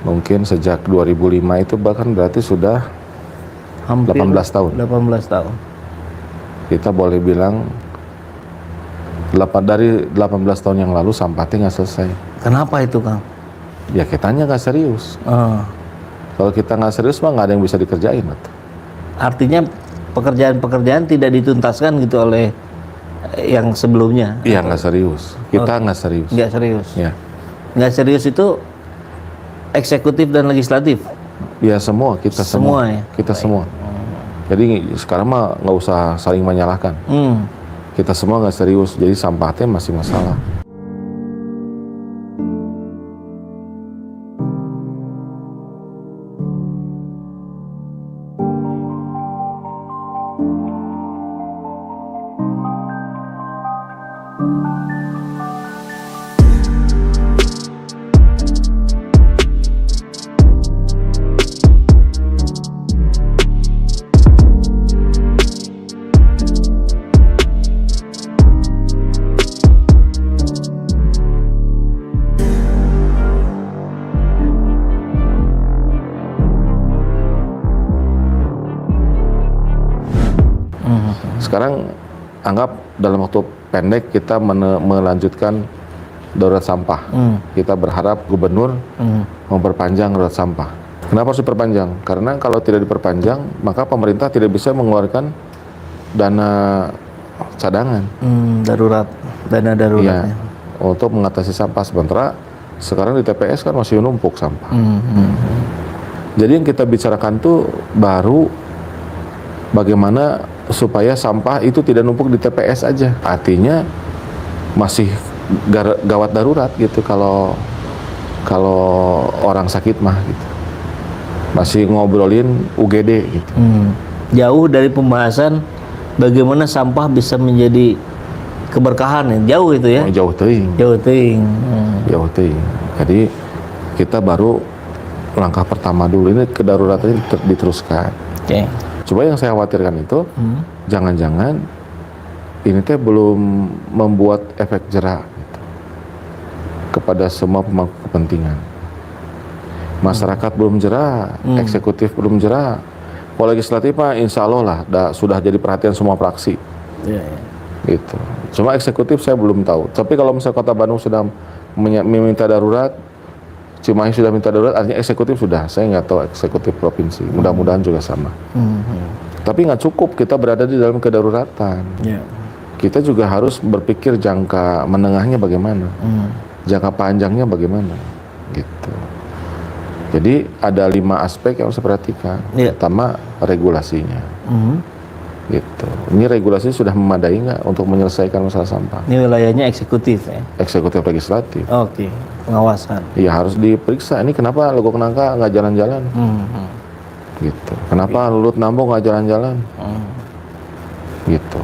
Mungkin sejak 2005 itu bahkan berarti sudah Hampir 18 tahun. 18 tahun. Kita boleh bilang dari 18 tahun yang lalu sampah itu nggak selesai. Kenapa itu, Kang? Ya kitanya nggak serius. Kalau kita nggak serius mah nggak ada yang bisa dikerjain. Artinya pekerjaan-pekerjaan tidak dituntaskan gitu oleh yang sebelumnya? Iya, nggak serius. Kita nggak serius. Nggak serius? Ya. Nggak serius itu eksekutif dan legislatif? Ya semua, kita semua. Ya? Kita semua. Jadi sekarang mah nggak usah saling menyalahkan. Kita semua nggak serius, jadi sampahnya masih masalah. Sekarang anggap dalam waktu pendek kita melanjutkan darurat sampah. Kita berharap gubernur memperpanjang darurat sampah. Kenapa harus diperpanjang? Karena kalau tidak diperpanjang, maka pemerintah tidak bisa mengeluarkan dana cadangan. Dana darurat. Ya, untuk mengatasi sampah. Sementara sekarang di TPS kan masih numpuk sampah. Jadi yang kita bicarakan tuh baru bagaimana supaya sampah itu tidak numpuk di TPS aja. Artinya masih gawat darurat gitu kalau orang sakit mah gitu. Masih ngobrolin UGD gitu. Jauh dari pembahasan bagaimana sampah bisa menjadi keberkahan ya. Jauh itu ya. Jauh teuing. Jauh teuing. Jadi kita baru langkah pertama dulu, ini kedaruratan diteruskan. Coba yang saya khawatirkan itu jangan-jangan ini teh belum membuat efek jerak gitu, kepada semua pemangku kepentingan. Masyarakat belum jerak, eksekutif belum jerak. Kalau legislatif mah insya Allah lah sudah jadi perhatian semua fraksi. Gitu. Cuma eksekutif saya belum tahu. Tapi kalau misalnya Kota Bandung sudah meminta darurat, Cimahi sudah minta darurat, artinya eksekutif sudah. Saya nggak tahu eksekutif provinsi. Mudah-mudahan juga sama. Tapi nggak cukup kita berada di dalam kedaruratan. Kita juga harus berpikir jangka menengahnya bagaimana, jangka panjangnya bagaimana, gitu. Jadi ada 5 aspek yang harus diperhatikan. Pertama regulasinya. Gitu. Ini regulasi sudah memadai nggak untuk menyelesaikan masalah sampah? Ini wilayahnya eksekutif ya? Eksekutif legislatif. Oke, pengawasan. Iya harus diperiksa. Ini kenapa Logok Nangka nggak jalan-jalan? Gitu. Kenapa Lulut Nambo nggak jalan-jalan? Gitu.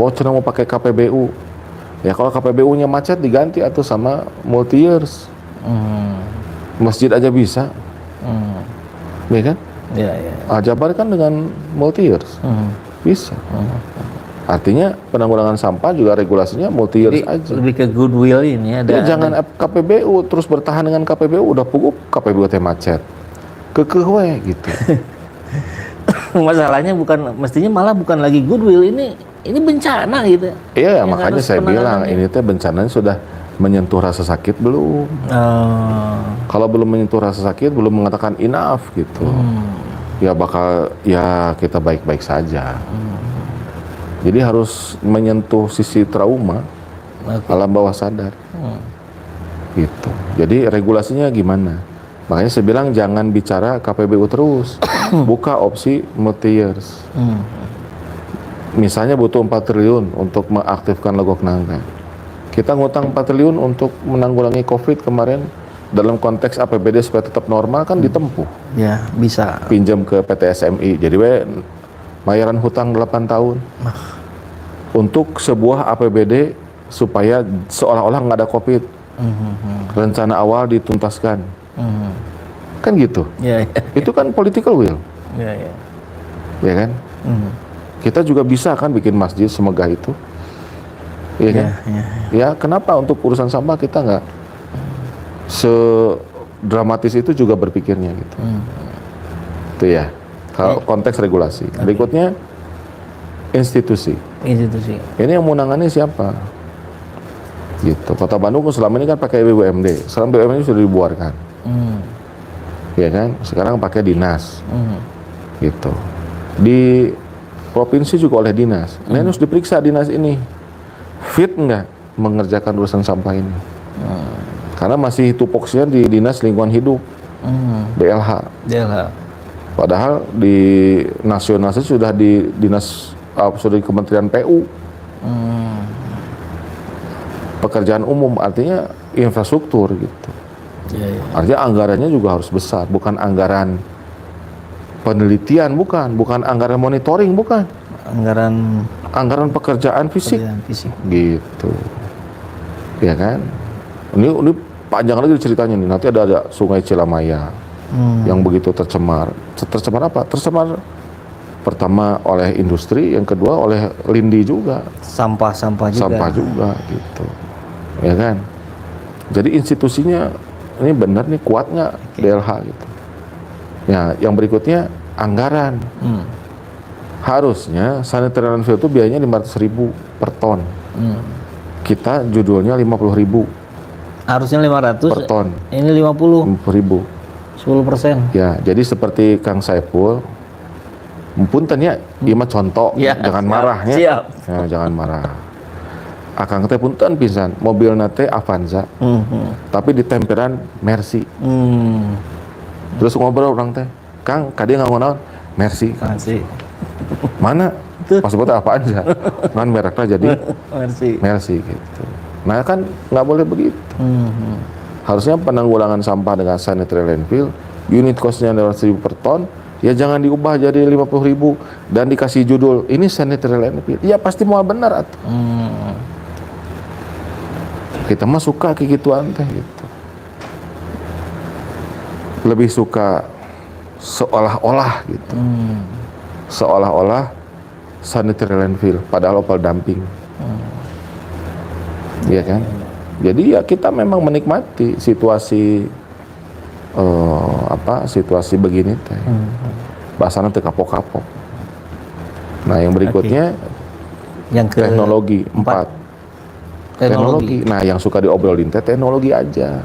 Oh, cina mau pakai KPBU. Ya kalau KPBU-nya macet diganti atau sama multi years. Masjid aja bisa. Ya kan? Jabar kan dengan multi years. Bisa. Artinya penanggulangan sampah juga regulasinya multi years aja. Lebih ke goodwill ini ada. Ya, jangan KPBU terus bertahan dengan KPBU, udah pugup KPBU teh macet. Kekeh we gitu. Masalahnya mestinya malah bukan lagi goodwill, ini bencana gitu. Iya, makanya saya bilang ini teh bencananya sudah menyentuh rasa sakit belum. Kalau belum menyentuh rasa sakit, belum mengatakan enough gitu. Ya bakal ya kita baik-baik saja. Jadi harus menyentuh sisi trauma alam bawah sadar. Gitu. Jadi regulasinya gimana? Makanya saya bilang jangan bicara KPBU terus. Buka opsi multi years. Misalnya butuh 4 triliun untuk mengaktifkan Logok Nangka. Kita ngutang 4 triliun untuk menanggulangi COVID kemarin. Dalam konteks APBD supaya tetap normal kan ditempuh. Ya, bisa. Pinjam ke PT SMI. Jadi bayaran hutang 8 tahun. Untuk sebuah APBD supaya seolah-olah nggak ada COVID. Rencana awal dituntaskan. Kan gitu. Itu kan political will. Ya kan? Kita juga bisa kan bikin masjid semegah itu. Ya kan? Ya kenapa untuk urusan sampah kita nggak dramatis itu juga berpikirnya gitu. Itu ya. Kalau konteks regulasi. Berikutnya institusi. Ini yang menangani siapa? Gitu. Kota Bandung selama ini kan pakai BUMD. Sekarang BUMD sudah dibuarkan. Ya kan? Sekarang pakai dinas. Gitu. Di provinsi juga oleh dinas. Nah, harus diperiksa dinas ini fit nggak mengerjakan urusan sampah ini. Karena masih tupoksinya di dinas lingkungan hidup, DLH. Padahal di nasional sudah di dinas sudah di Kementerian PU. Pekerjaan umum artinya infrastruktur gitu. Artinya anggarannya juga harus besar, bukan anggaran penelitian, bukan anggaran monitoring, bukan. Anggaran pekerjaan fisik. Gitu. Ya kan? Ini panjang lagi ceritanya nih. Nanti ada Sungai Cilamaya yang begitu tercemar. Tercemar apa? Tercemar pertama oleh industri, yang kedua oleh lindi juga. Sampah juga gitu. Ya kan? Jadi institusinya ini benar nih, kuat nggak DLH gitu. Ya, yang berikutnya anggaran. Harusnya sanitary landfill itu biayanya 500.000 per ton. Kita judulnya 50.000. Harusnya 500 per ton. Ini 50.000. 10%. Ya, jadi seperti Kang Saiful, punten ya, ieu mah contoh, jangan marah ya. Siap. Ya, jangan marah. Akang teh punten pisan, mobil nate Avanza. Tapi di temperan Mercy. Terus ngobrol orang teh, Kang, kadi nganggo naon? Mercy. Mana? Pas buat apaan ya? Kan mereknya jadi Mercy gitu. Nah kan nggak boleh begitu. Harusnya penanggulangan sampah dengan sanitary landfill, unit cost-nya 200.000 per ton, ya jangan diubah jadi 50.000 dan dikasih judul ini sanitary landfill. Ya pasti mau benar atuh. Kita mah suka kayak gituan teh gitu. Lebih suka seolah-olah gitu. Seolah-olah sanitary landfill padahal opal dumping. Iya kan? Jadi ya kita memang menikmati situasi situasi begini teh. Bahasana teu kapok-kapok. Nah, yang berikutnya yang teknologi 4. Teknologi. Nah, yang suka diobrolin teh teknologi aja.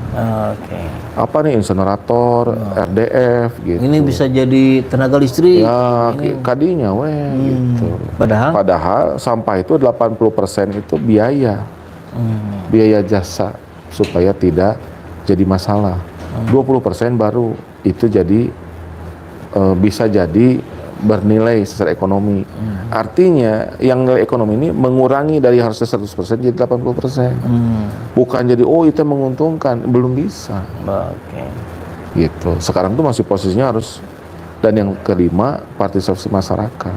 Apa nih insinerator, RDF gitu. Ini bisa jadi tenaga listrik. Ya, kadinya gitu. Padahal sampah itu 80% itu biaya. Biaya jasa supaya tidak jadi masalah. 20% baru itu jadi bisa jadi bernilai secara ekonomi. Artinya yang nilai ekonomi ini mengurangi dari harusnya 100% jadi 80%. Bukan jadi itu menguntungkan, belum bisa. Gitu. Sekarang tuh masih posisinya harus. Dan yang kelima, partisipasi masyarakat.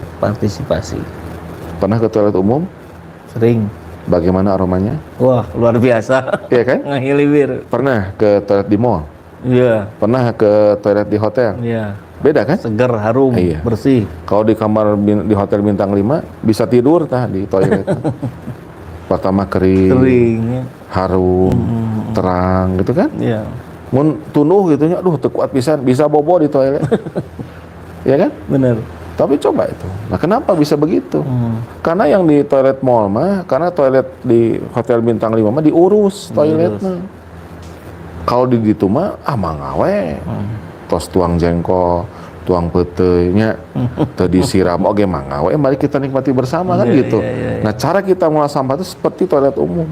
Pernah ke toilet umum? Sering. Bagaimana aromanya? Wah, luar biasa. Iya kan? Ngehilibir. Pernah ke toilet di mall? Iya. Pernah ke toilet di hotel? Iya. Beda kan? Segar, harum, bersih. Kalau di kamar di hotel bintang 5 bisa tidur di toilet. Pertama kering, harum, terang gitu kan? Iya. Mun tunuh gitu nya, aduh teu kuat pisan, bisa bobo di toilet. Ya kan? Bener. Tapi coba itu. Nah, kenapa bisa begitu? Karena yang di toilet mall mah, karena toilet di hotel bintang 5 mah diurus toiletnya. Kalau di ditu mah mangawe. Tos tuang jengkol, tuang peuteuy nya teu disiram oge mangawe, mari kita nikmati bersama kan gitu. Nah, cara kita mengolah sampah itu seperti toilet umum.